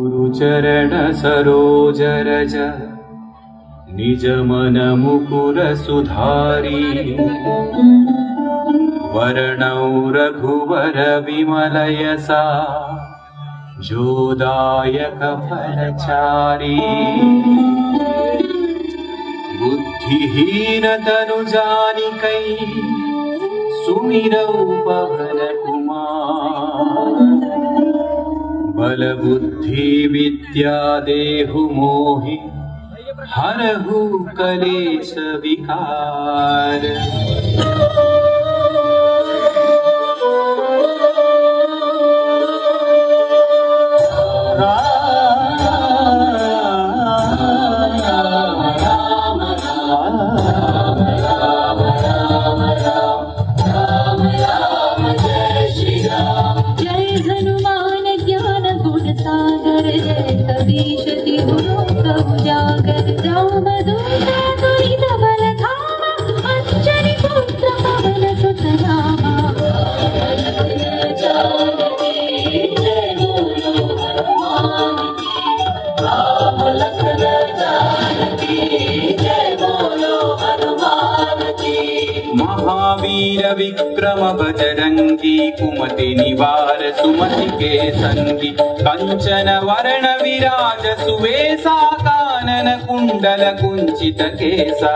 गुरुचरण सरोज रज निज मन मुकुर सुधारी वर्णौ रघुवर विमल यसा जोदायक फलचारी बुद्धिहीन तनु जानिकै सुमिरौ पवन कुमार बल बुद्धि विद्या देहु मोहि हरहु कलेश विकार महावीर विक्रम बजरंगी कुमति निवार सुमति के संगी कंचन वर्ण विराज सुवेशा कानन कुंडल कुंचित केसा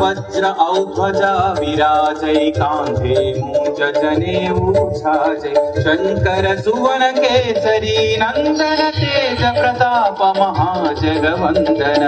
वज्र औध्वजा विराजै कांधे मूंज जनेऊ छाजै शंकर सुवन केसरी नंदन तेज प्रताप महाजगवंदन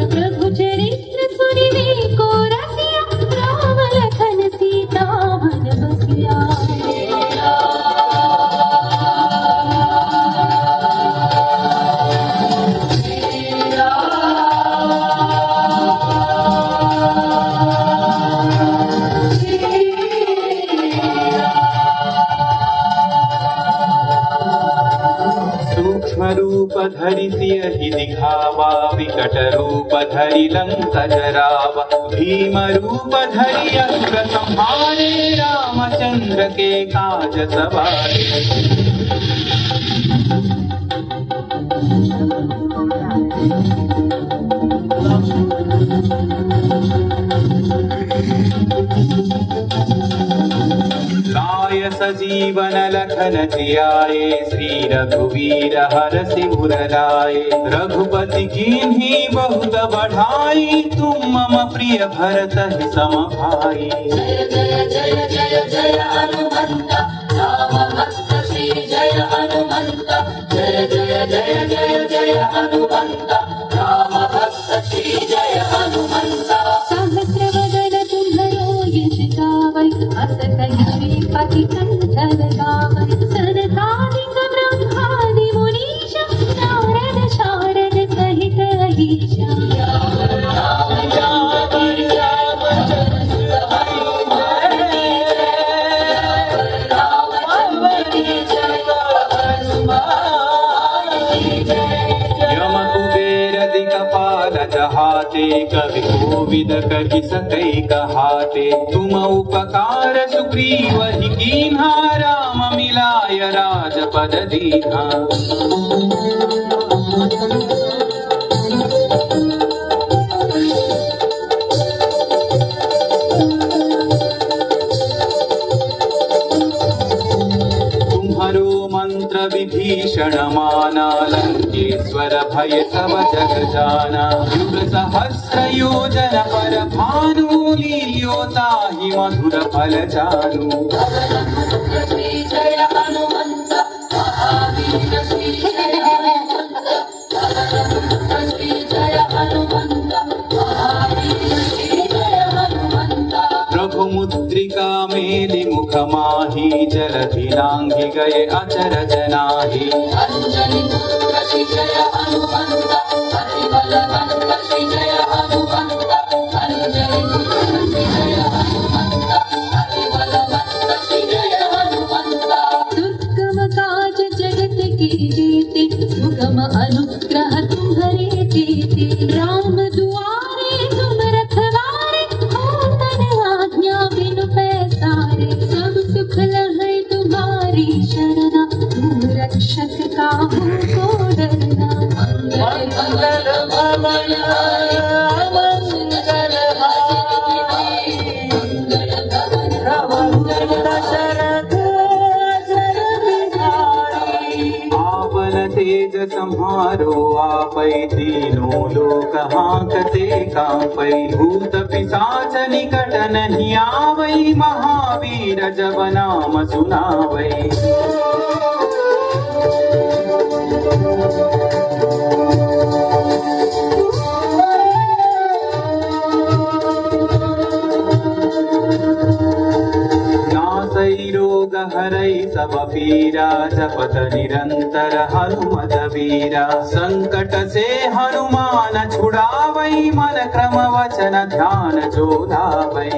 प्रभु चरित्र सुनिवे को रसिया राम लखन सीता मन बसिया रूप धरि सियहि दिखावा विकट रूप धरि लंक जरावा भीम रूप धरि असुर संहारे रामचंद्र के काज सवारे लाय सजीवन लखन जियाए श्री रघुवीर हरषि उर लाए रघुपति कीन्ही बहुत बढ़ाई तुम मम प्रिय भरत ही सम भाई जय जय जय जय हनुमंत राम भक्त श्री जय हनुमंत जय जय जय जय जय हनुमंत राम भक्त श्री जय हनुमंत सहस्र वदन तुम्हरो यश गावै अस कहि श्रीपति कंठन गावै सनकादिक ब्रह्मादि मुनीश नारद शारद सहित अहीश जहाते कवि कोविद कहि सकै कहाते तुम उपकार सुग्रीव ही कीन्हा राम मिलाय राजपद दीन्हा मंत्र विभीषण माना लंकेश्वर भय सब जग जाना युग सहस्र योजन पर भानु लील्योताहि मधुर फल जानू श्री जय हनुमंत महावीर श्री जय हनुमंत श्री जय हनुमंत महावीर श्री जय हनुमंत प्रभु मुद्रिका मेलि मुख माही जल जलधि लांघि गए अचरज नाही। अंजनी पुत्र श्री जय हनुमंत, अति बलवंत श्री जय हनुमंत। अंजनी पुत्र श्री जय हनुमंत, अति बलवंत श्री जय हनुमंत। दुर्गम काज जगत के जेते, सुगम अनुग्रह तुम्हारे जेते। राम दुआरे तुम रखवारे, हो तन आज्ञा बिनु पैसारे। सब सुख लहै तुम्हारी शरणा, तुम रक्षक काहू को डरना। मंगल भवन मंगल हारी, मंगल भवन दशरथ अजर बिहारी। आपन तेज सम्हारो आपै, तीनों लोक हांकते कांपै। भूत पिशाच निकट नहीं आवै, महावीर जब नाम सुनावै। नासै रोग हरै सब पीरा, जपत निरंतर हनुमत वीरा। संकट से हनुमान छुड़ावै, मन क्रम वचन ध्यान जो लावै।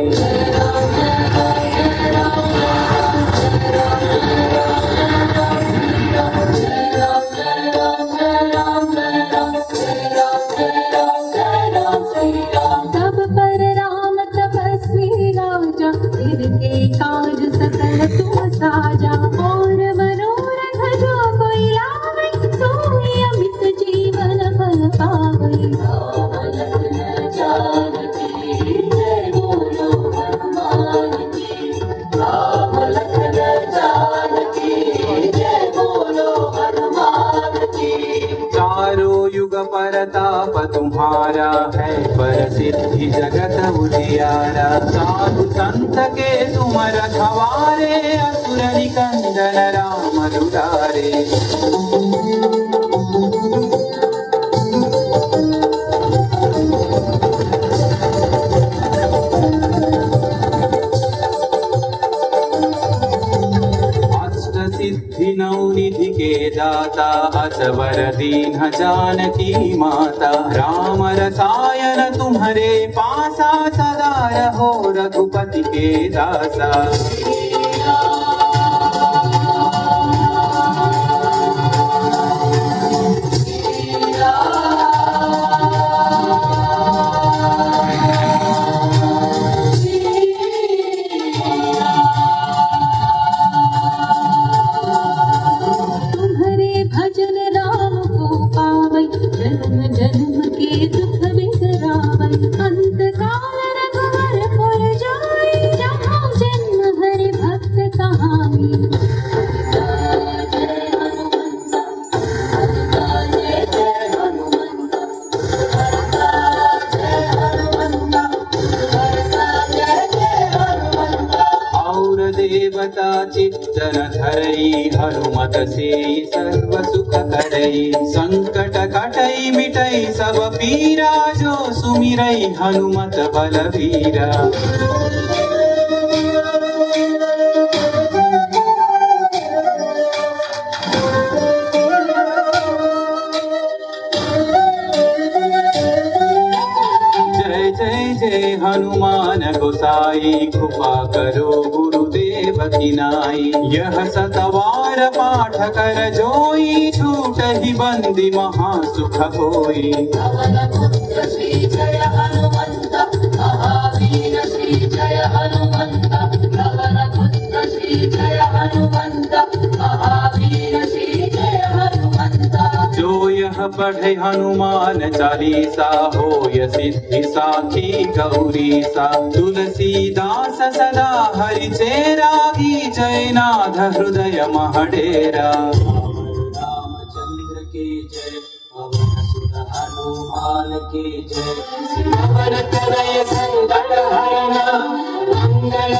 तब पर राम तपस्वी राजा, फिर के काज सकल तुम साजा। और मनोरथ जो कोई लावै, सोई अमित जीवन फल पावै। राम लखन जानकी जय बोलो हनुमान की। राम लखन जानकी जय बोलो हनुमान की। चारों युग परताप तुम्हारा है, प्रसिद्धि जगत उजियारा। साधु संत के तुम रखवारे, असुर निकंदन राम दुलारे। सिद्धि नवनिधि के दाता, असवर दीन जानकी माता। राम रसायन तुम्हारे पासा, सदा रहो रघुपति के दासा। जन्म जन्म के दुख बिसरावै, अंत काल रघुवर पुर जाई। जहाँ जन्म हरि भक्त कहाई। जय हनुमंत, जय जय हनुमंत, जय हनुमंत, जय जय हनुमंत। और देवता चित्तन धरई, हनुमत से सर्व सुख करई। संकट कटई मिटई सब पीरा, जो सुमिरई हनुमत बलवीरा। जय जय जय हनुमान गोसाई, कृपा करो गुरुदेव की नाई। यह सतवार पाठ कर जोई, छूट ही बंदी महासुख होई। पवन पुत्र श्री जय हनुमंत, महावीर श्री जय हनुमंत। पवन पुत्र श्री जय हनुमंत, महावीर श्री जय हनुमंत। जो यह पढ़े हनुमान चालीसा, होय सिद्धि साखी गौरी सा। तुलसीदास सदा हरि चेरागी, जय नाथ हृदय महडेरा। रामचंद्र के जय, पवन सुत हनुमान के जय। सियावर तनय संकट हरना, मंगल